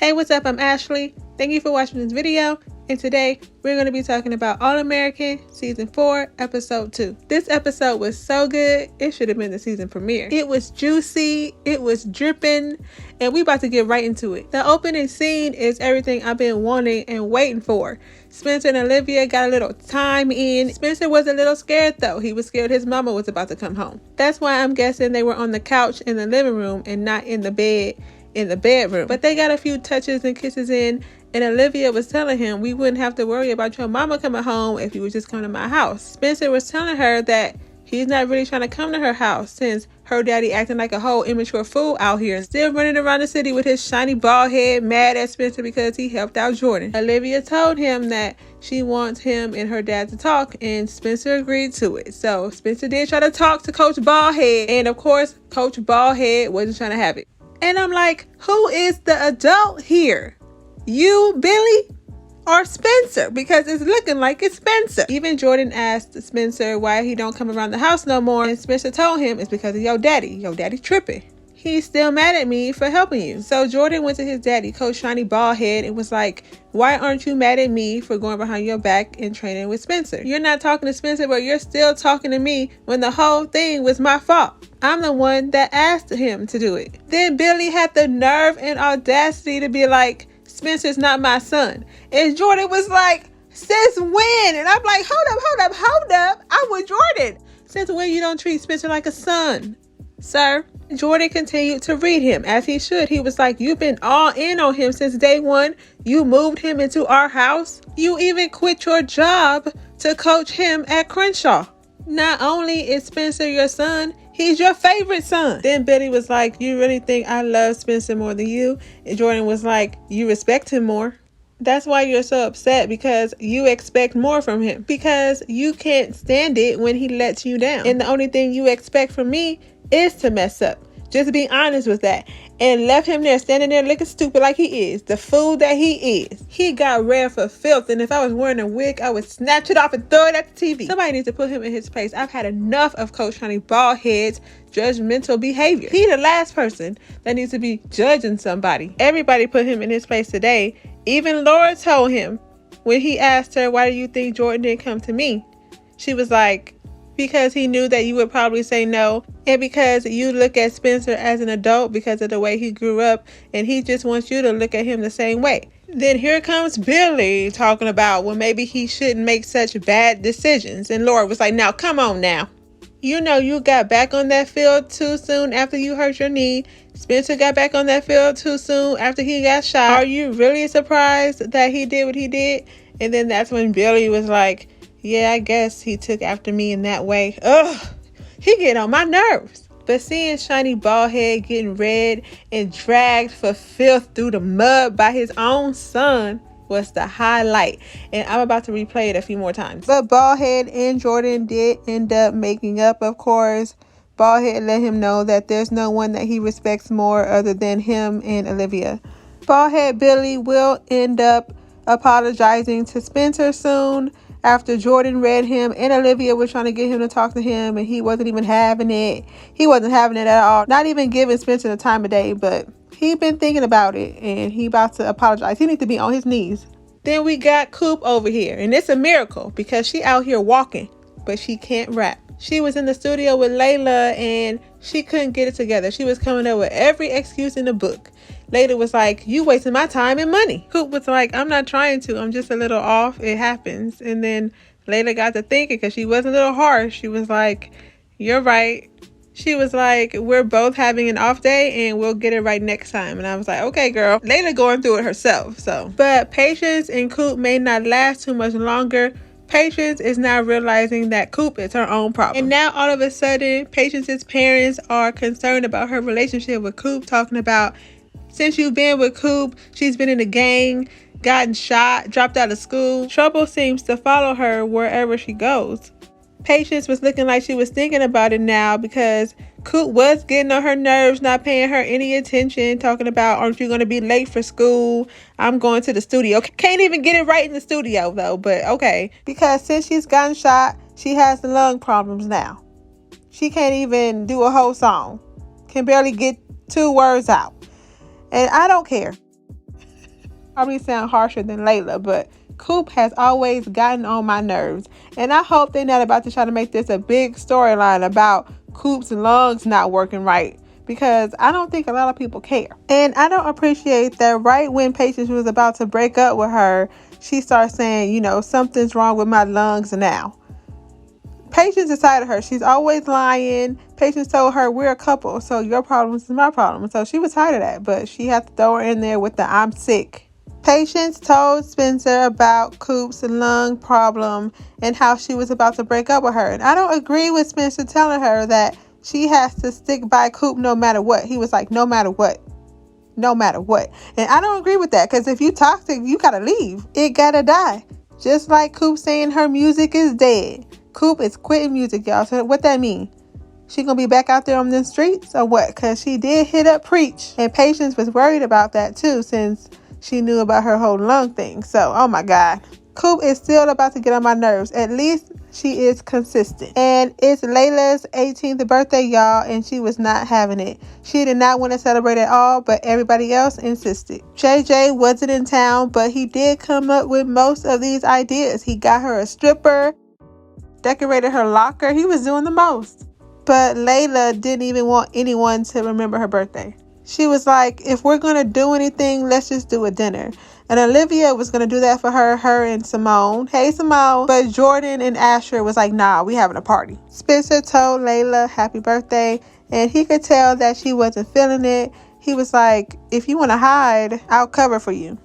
Hey, what's up? I'm Ashley. Thank you for watching this video. And today we're going to be talking about All American Season 4, Episode 2. This episode was so good, it should have been the season premiere. It was juicy, it was dripping, and we about to get right into it. The opening scene is everything I've been wanting and waiting for. Spencer and Olivia got a little time in. Spencer was a little scared though. He was scared his mama was about to come home. That's why I'm guessing they were on the couch in the living room and not in the bed in the bedroom. But they got a few touches and kisses in, and Olivia was telling him we wouldn't have to worry about your mama coming home if you would just come to my house. Spencer was telling her that he's not really trying to come to her house since her daddy acting like a whole immature fool out here, still running around the city with his shiny bald head, mad at Spencer because he helped out Jordan. Olivia told him that she wants him and her dad to talk, and Spencer agreed to it. So Spencer did try to talk to Coach Baldhead, and of course Coach Baldhead wasn't trying to have it. And I'm like, who is the adult here? You, Billy, or Spencer? Because it's looking like it's Spencer. Even Jordan asked Spencer why he don't come around the house no more. And Spencer told him it's because of your daddy. Your daddy tripping. He's still mad at me for helping you. So Jordan went to his daddy, Coach Shiny Baldhead, and was like, why aren't you mad at me for going behind your back and training with Spencer? You're not talking to Spencer, but you're still talking to me when the whole thing was my fault. I'm the one that asked him to do it. Then Billy had the nerve and audacity to be like, Spencer's not my son. And Jordan was like, since when? And I'm like, hold up. I'm with Jordan. Since when you don't treat Spencer like a son, sir? Jordan continued to read him as he should. He was like, you've been all in on him since day one. You moved him into our house. You even quit your job to coach him at Crenshaw. Not only is Spencer your son, he's your favorite son. Then Billy was like, you really think I love Spencer more than you? And Jordan was like, you respect him more. That's why you're so upset, because you expect more from him. Because you can't stand it when he lets you down. And the only thing you expect from me is to mess up. Just be honest with that. And left him there standing there looking stupid like he is. The fool that he is. He got red for filth. And if I was wearing a wig, I would snatch it off and throw it at the TV. Somebody needs to put him in his place. I've had enough of Coach Honey Baldhead's judgmental behavior. He the last person that needs to be judging somebody. Everybody put him in his place today. Even Laura told him when he asked her, why do you think Jordan didn't come to me? She was like, because he knew that you would probably say no, and because you look at Spencer as an adult because of the way he grew up, and he just wants you to look at him the same way. Then here comes Billy talking about, well, maybe he shouldn't make such bad decisions. And Laura was like, now, come on now. You know you got back on that field too soon after you hurt your knee. Spencer got back on that field too soon after he got shot. Are you really surprised that he did what he did? And then that's when Billy was like, yeah, I guess he took after me in that way. Ugh, he get on my nerves. But seeing Shiny Baldhead getting red and dragged for filth through the mud by his own son was the highlight. And I'm about to replay it a few more times. But Baldhead and Jordan did end up making up, of course. Baldhead let him know that there's no one that he respects more other than him and Olivia. Baldhead Billy will end up apologizing to Spencer soon, after Jordan read him, and Olivia was trying to get him to talk to him, and he wasn't even having it. He wasn't having it at all. Not even giving Spencer the time of day, but he been thinking about it, and he about to apologize. He needs to be on his knees. Then we got Coop over here, and it's a miracle because she out here walking, but she can't rap. She was in the studio with Layla, and she couldn't get it together. She was coming up with every excuse in the book. Layla was like, you wasting my time and money. Coop was like, I'm not trying to. I'm just a little off. It happens. And then Layla got to thinking, because she was a little harsh. She was like, you're right. She was like, we're both having an off day and we'll get it right next time. And I was like, okay, girl. Layla going through it herself. But Patience and Coop may not last too much longer. Patience is now realizing that Coop is her own problem. And now all of a sudden, Patience's parents are concerned about her relationship with Coop, talking about, since you've been with Coop, she's been in a gang, gotten shot, dropped out of school. Trouble seems to follow her wherever she goes. Patience was looking like she was thinking about it now, because Coop was getting on her nerves, not paying her any attention, talking about, aren't you going to be late for school? I'm going to the studio. Can't even get it right in the studio though, but okay. Because since she's gotten shot, she has the lung problems now. She can't even do a whole song. Can barely get 2 words out. And I don't care. probably sound harsher than Layla, but Coop has always gotten on my nerves. And I hope they're not about to try to make this a big storyline about Coop's lungs not working right, because I don't think a lot of people care. And I don't appreciate that right when Patience was about to break up with her, she starts saying, you know, something's wrong with my lungs now. Patience decided her. She's always lying. Patience told her, we're a couple, so your problem is my problem. So she was tired of that, but she had to throw her in there with the I'm sick. Patience told Spencer about Coop's lung problem and how she was about to break up with her. And I don't agree with Spencer telling her that she has to stick by Coop no matter what. He was like, no matter what. No matter what. And I don't agree with that, because if you toxic, you gotta leave. It gotta die. Just like Coop saying her music is dead. Coop is quitting music, y'all. So what that mean? She gonna be back out there on the streets or what? Because she did hit up Preach. And Patience was worried about that too, since she knew about her whole lung thing. So, oh my God. Coop is still about to get on my nerves. At least she is consistent. And it's Layla's 18th birthday, y'all, and she was not having it. She did not want to celebrate at all, but everybody else insisted. JJ wasn't in town, but he did come up with most of these ideas. He got her a stripper, decorated her locker. He was doing the most. But Layla didn't even want anyone to remember her birthday. She was like, if we're going to do anything, let's just do a dinner. And Olivia was going to do that for her and Simone. Hey, Simone. But Jordan and Asher was like, nah, we having a party. Spencer told Layla happy birthday, and he could tell that she wasn't feeling it. He was like, if you want to hide, I'll cover for you.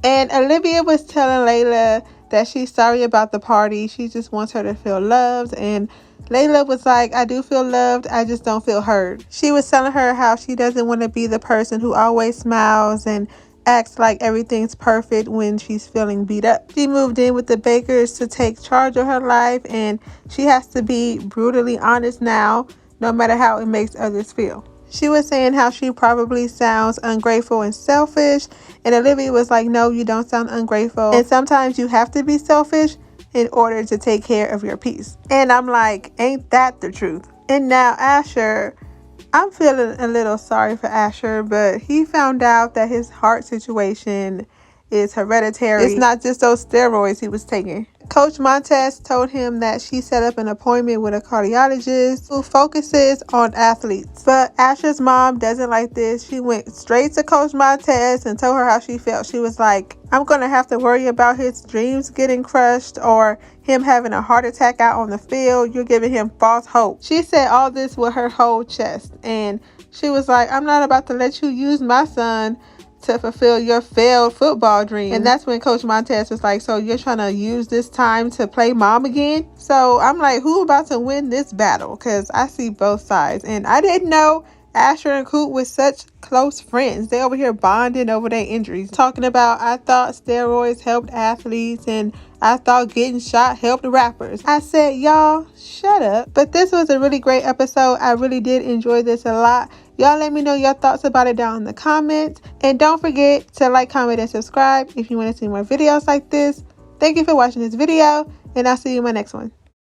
And Olivia was telling Layla that she's sorry about the party. She just wants her to feel loved. And Layla was like, I do feel loved, I just don't feel heard. She was telling her how she doesn't want to be the person who always smiles and acts like everything's perfect when she's feeling beat up. She moved in with the Bakers to take charge of her life, and she has to be brutally honest now, no matter how it makes others feel. She was saying how she probably sounds ungrateful and selfish, and Olivia was like, no, you don't sound ungrateful, and sometimes you have to be selfish in order to take care of your peace. And I'm like, ain't that the truth? And now Asher, I'm feeling a little sorry for Asher, but he found out that his heart situation is hereditary. It's not just those steroids he was taking. Coach Montez told him that she set up an appointment with a cardiologist who focuses on athletes. But Asher's mom doesn't like this. She went straight to Coach Montez and told her how she felt. She was like, I'm going to have to worry about his dreams getting crushed or him having a heart attack out on the field. You're giving him false hope. She said all this with her whole chest. And she was like, I'm not about to let you use my son to fulfill your failed football dream. And that's when Coach Montez was like, so you're trying to use this time to play mom again? So I'm like, who about to win this battle? Because I see both sides. And I didn't know Asher and Coop were such close friends. They over here bonding over their injuries. Talking about, I thought steroids helped athletes and I thought getting shot helped rappers. I said, y'all, shut up. But this was a really great episode. I really did enjoy this a lot. Y'all let me know your thoughts about it down in the comments. And don't forget to like, comment, and subscribe if you want to see more videos like this. Thank you for watching this video, and I'll see you in my next one.